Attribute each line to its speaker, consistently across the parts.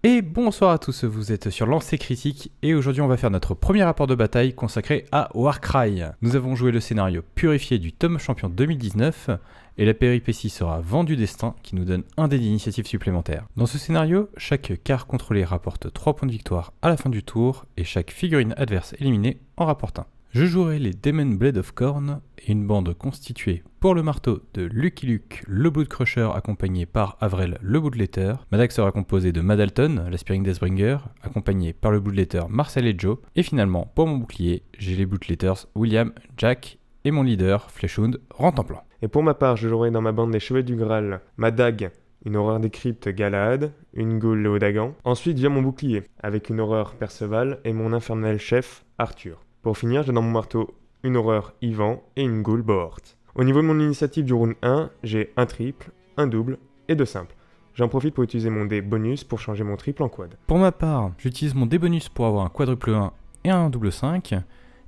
Speaker 1: Et bonsoir à tous, vous êtes sur Lancer Critique et aujourd'hui on va faire notre premier rapport de bataille consacré à Warcry. Nous avons joué le scénario purifié du tome champion 2019 et la péripétie sera Vent du Destin qui nous donne un dé d'initiative supplémentaire. Dans ce scénario, chaque carte contrôlée rapporte 3 points de victoire à la fin du tour et chaque figurine adverse éliminée en rapporte 1. Je jouerai les Demon Blade of Corn et une bande constituée pour le marteau de Lucky Luke, le Blood Crusher accompagné par Avrel, le Bloodletter. Ma deck sera composée de Madalton, l'Aspiring Deathbringer, accompagné par le Bloodletter Marcel et Joe. Et finalement, pour mon bouclier, j'ai les Bloodletters William, Jack et mon leader, Fleshhound, Rentemplant.
Speaker 2: Et pour ma part, je jouerai dans ma bande des Chevaliers du Graal, ma dague, une horreur des cryptes Galahad, une Ghoul Léodagan. Ensuite vient mon bouclier, avec une horreur Perceval et mon infernal chef, Arthur. Pour finir, j'ai dans mon marteau une horreur Ivan et une Ghoul Bohort. Au niveau de mon initiative du round 1, j'ai un triple, un double et 2 simples. J'en profite pour utiliser mon dé bonus pour changer mon triple en quad.
Speaker 1: Pour ma part, j'utilise mon dé bonus pour avoir un quadruple 1 et un double 5,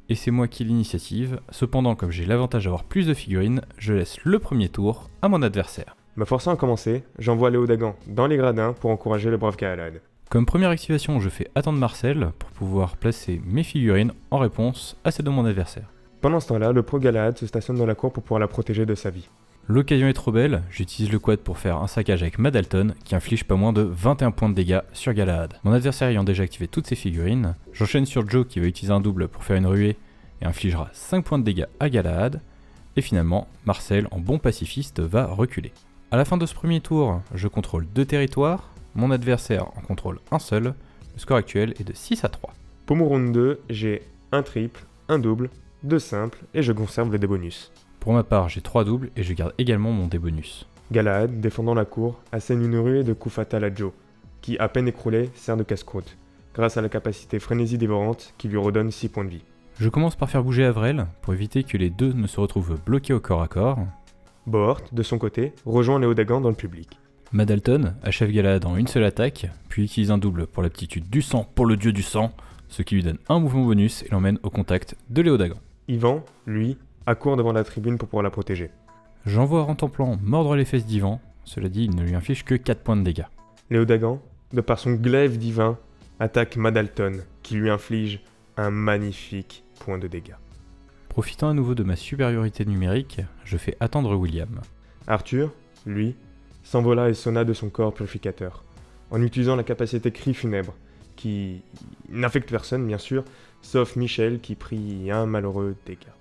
Speaker 1: et c'est moi qui ai l'initiative. Cependant, comme j'ai l'avantage d'avoir plus de figurines, je laisse le premier tour à mon adversaire.
Speaker 2: Me forçant à commencer, j'envoie Léodagan dans les gradins pour encourager le brave Galahad.
Speaker 1: Comme première activation, je fais attendre Marcel pour pouvoir placer mes figurines en réponse à celle de mon adversaire.
Speaker 2: Pendant ce temps-là, le pro Galahad se stationne dans la cour pour pouvoir la protéger de sa vie.
Speaker 1: L'occasion est trop belle, j'utilise le quad pour faire un saccage avec Madalton qui inflige pas moins de 21 points de dégâts sur Galahad. Mon adversaire ayant déjà activé toutes ses figurines, j'enchaîne sur Joe qui va utiliser un double pour faire une ruée et infligera 5 points de dégâts à Galahad. Et finalement, Marcel en bon pacifiste va reculer. À la fin de ce premier tour, je contrôle 2 territoires. Mon adversaire en contrôle un seul, le score actuel est de 6 à 3.
Speaker 2: Pour mon round 2, j'ai un triple, un double, 2 simples et je conserve le dé bonus.
Speaker 1: Pour ma part, j'ai 3 doubles et je garde également mon dé bonus.
Speaker 2: Galahad, défendant la cour, assène une ruée de coups fatals à Joe, qui, à peine écroulé, sert de casse-croûte, grâce à la capacité frénésie dévorante qui lui redonne 6 points de vie.
Speaker 1: Je commence par faire bouger Avrel pour éviter que les deux ne se retrouvent bloqués au corps à corps.
Speaker 2: Bohort, de son côté, rejoint Léodagan dans le public.
Speaker 1: Madalton achève Galahad en une seule attaque, puis utilise un double pour l'aptitude du sang pour le dieu du sang, ce qui lui donne un mouvement bonus et l'emmène au contact de Léodagan.
Speaker 2: Ivan, lui, accourt devant la tribune pour pouvoir la protéger.
Speaker 1: J'envoie Rentemplant mordre les fesses d'Ivan, cela dit il ne lui inflige que 4 points de dégâts.
Speaker 2: Léodagan, de par son glaive divin, attaque Madalton, qui lui inflige un magnifique point de dégâts.
Speaker 1: Profitant à nouveau de ma supériorité numérique, je fais attendre William.
Speaker 2: Arthur, lui, s'envola et sonna de son corps purificateur, en utilisant la capacité cri funèbre, qui n'affecte personne bien sûr, sauf Michel qui prit un malheureux dégât.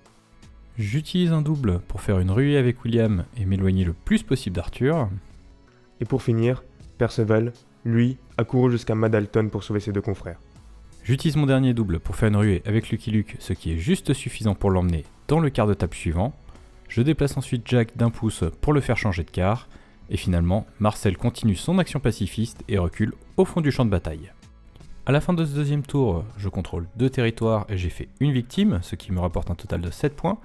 Speaker 1: J'utilise un double pour faire une ruée avec William et m'éloigner le plus possible d'Arthur.
Speaker 2: Et pour finir, Perceval, lui, a couru jusqu'à Madalton pour sauver ses 2 confrères.
Speaker 1: J'utilise mon dernier double pour faire une ruée avec Lucky Luke, ce qui est juste suffisant pour l'emmener dans le quart de table suivant. Je déplace ensuite Jack d'un pouce pour le faire changer de quart. Et finalement, Marcel continue son action pacifiste et recule au fond du champ de bataille. A la fin de ce deuxième tour, je contrôle 2 territoires et j'ai fait une victime, ce qui me rapporte un total de 7 points.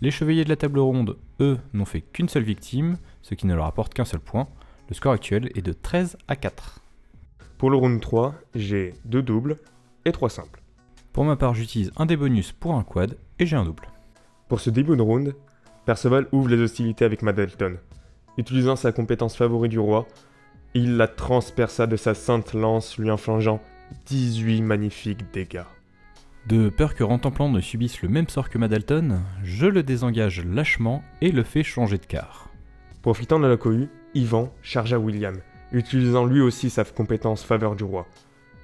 Speaker 1: Les chevaliers de la table ronde, eux, n'ont fait qu'une seule victime, ce qui ne leur apporte qu'un seul point. Le score actuel est de 13 à 4.
Speaker 2: Pour le round 3, j'ai 2 doubles et 3 simples.
Speaker 1: Pour ma part, j'utilise un des bonus pour un quad et j'ai un double.
Speaker 2: Pour ce début de round, Perceval ouvre les hostilités avec Madalton. Utilisant sa compétence favorite du roi, il la transperça de sa sainte lance, lui infligeant 18 magnifiques dégâts.
Speaker 1: De peur que Rentemplant ne subisse le même sort que Madalton, je le désengage lâchement et le fais changer de quart.
Speaker 2: Profitant de la cohue, Ivan chargea William, utilisant lui aussi sa compétence faveur du roi.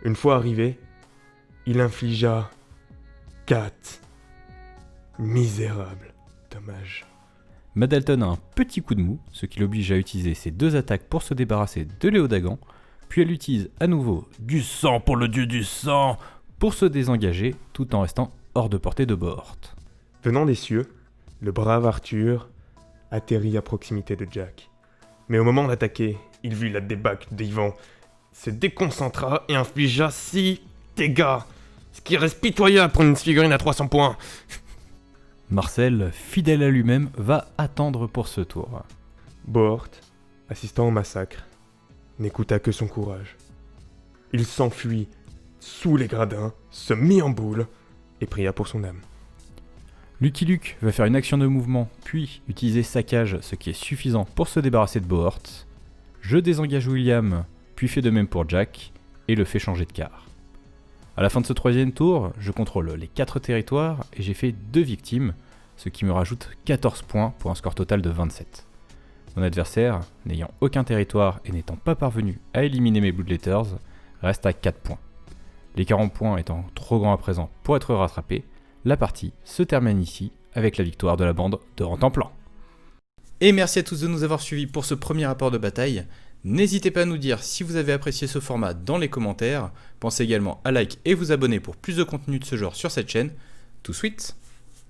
Speaker 2: Une fois arrivé, il infligea 4 misérables dommages.
Speaker 1: Madalton a un petit coup de mou, ce qui l'oblige à utiliser ses 2 attaques pour se débarrasser de Léodagan, puis elle utilise à nouveau du sang pour le dieu du sang pour se désengager tout en restant hors de portée de Bohort.
Speaker 2: Venant des cieux, le brave Arthur atterrit à proximité de Jack. Mais au moment d'attaquer, il vit la débâcle d'Ivan, se déconcentra et infligea 6 dégâts, ce qui reste pitoyable pour une figurine à 300 points.
Speaker 1: Marcel, fidèle à lui-même, va attendre pour ce tour.
Speaker 2: Bohort, assistant au massacre, n'écouta que son courage. Il s'enfuit sous les gradins, se mit en boule et pria pour son âme.
Speaker 1: Lucky Luke va faire une action de mouvement, puis utiliser saccage, ce qui est suffisant pour se débarrasser de Bohort. Je désengage William, puis fais de même pour Jack, et le fait changer de quart. À la fin de ce troisième tour, je contrôle les 4 territoires et j'ai fait 2 victimes, ce qui me rajoute 14 points pour un score total de 27. Mon adversaire, n'ayant aucun territoire et n'étant pas parvenu à éliminer mes Bloodletters, reste à 4 points. Les 40 points étant trop grands à présent pour être rattrapés, la partie se termine ici avec la victoire de la bande de Rantanplan. Et merci à tous de nous avoir suivis pour ce premier rapport de bataille. N'hésitez pas à nous dire si vous avez apprécié ce format dans les commentaires. Pensez également à like et vous abonner pour plus de contenu de ce genre sur cette chaîne. Tout de suite.